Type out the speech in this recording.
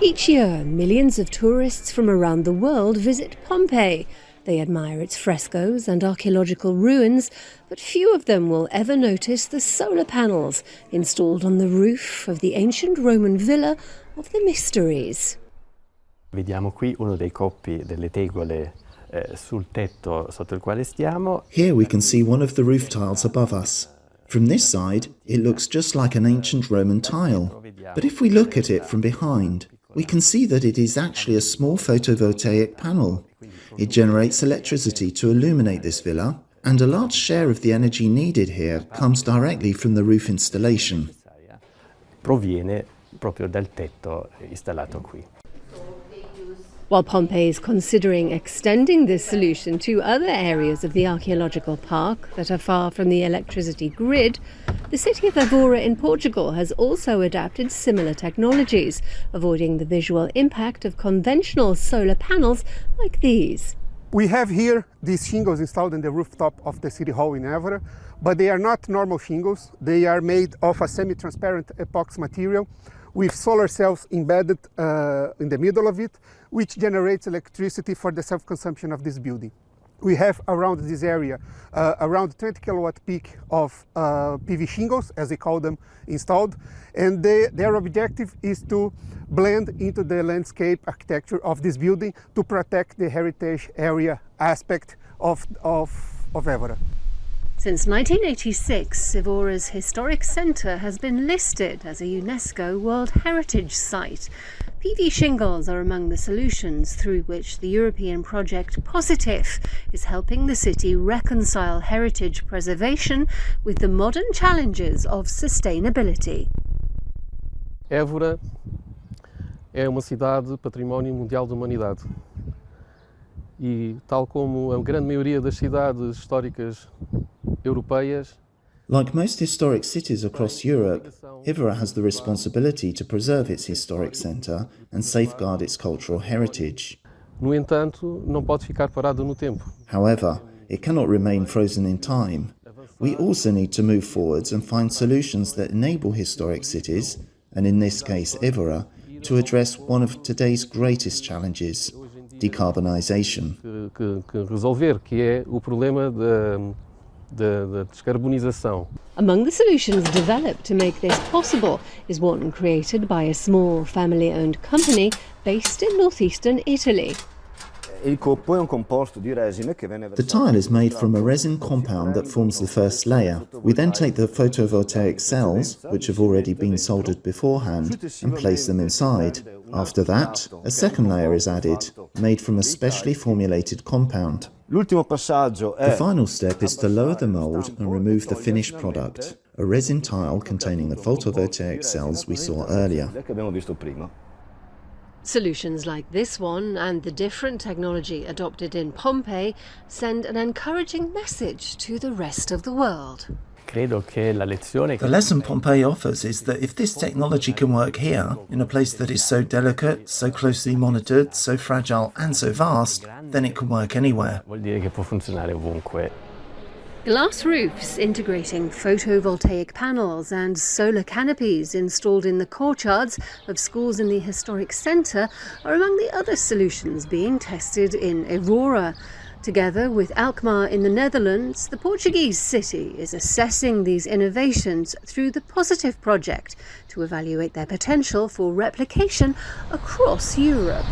Each year, millions of tourists from around the world visit Pompeii. They admire its frescoes and archaeological ruins, but few of them will ever notice the solar panels installed on the roof of the ancient Roman villa of the Mysteries. Vediamo qui uno dei coppi delle tegole sul tetto sotto il quale stiamo. Here we can see one of the roof tiles above us. From this side, it looks just like an ancient Roman tile. But if we look at it from behind, we can see that it is actually a small photovoltaic panel. It generates electricity to illuminate this villa, and a large share of the energy needed here comes directly from the roof installation. Proviene proprio dal tetto installato qui. While Pompeii is considering extending this solution to other areas of the archaeological park that are far from the electricity grid, the city of Évora in Portugal has also adapted similar technologies, avoiding the visual impact of conventional solar panels like these. We have here these shingles installed in the rooftop of the City Hall in Évora, but they are not normal shingles. They are made of a semi-transparent epoxy material with solar cells embedded in the middle of it, which generates electricity for the self-consumption of this building. We have around this area around 20 kilowatt peak of PV shingles, as we call them, installed, and their objective is to blend into the landscape architecture of this building to protect the heritage area aspect of Évora. Since 1986, Évora's historic centre has been listed as a UNESCO World Heritage Site. PV shingles are among the solutions through which the European project Positif is helping the city reconcile heritage preservation with the modern challenges of sustainability. Évora é uma cidade património mundial da humanidade e, tal como a grande maioria das cidades históricas europeias, like most historic cities across Europe, Évora has the responsibility to preserve its historic centre and safeguard its cultural heritage. No entanto, não pode ficar parada no tempo. However, it cannot remain frozen in time. We also need to move forwards and find solutions that enable historic cities, and in this case Évora, to address one of today's greatest challenges, decarbonisation. Que resolver, que é o problema da descarbonização. Among the solutions developed to make this possible is one created by a small family-owned company based in northeastern Italy. The tile is made from a resin compound that forms the first layer. We then take the photovoltaic cells, which have already been soldered beforehand, and place them inside. After that, a second layer is added, made from a specially formulated compound. The final step is to lower the mould and remove the finished product, a resin tile containing the photovoltaic cells we saw earlier. Solutions like this one and the different technology adopted in Pompeii send an encouraging message to the rest of the world. The lesson Pompeii offers is that if this technology can work here, in a place that is so delicate, so closely monitored, so fragile and so vast, then it can work anywhere. Glass roofs integrating photovoltaic panels and solar canopies installed in the courtyards of schools in the historic centre are among the other solutions being tested in Évora. Together with Alkmaar in the Netherlands, the Portuguese city is assessing these innovations through the Positif project to evaluate their potential for replication across Europe.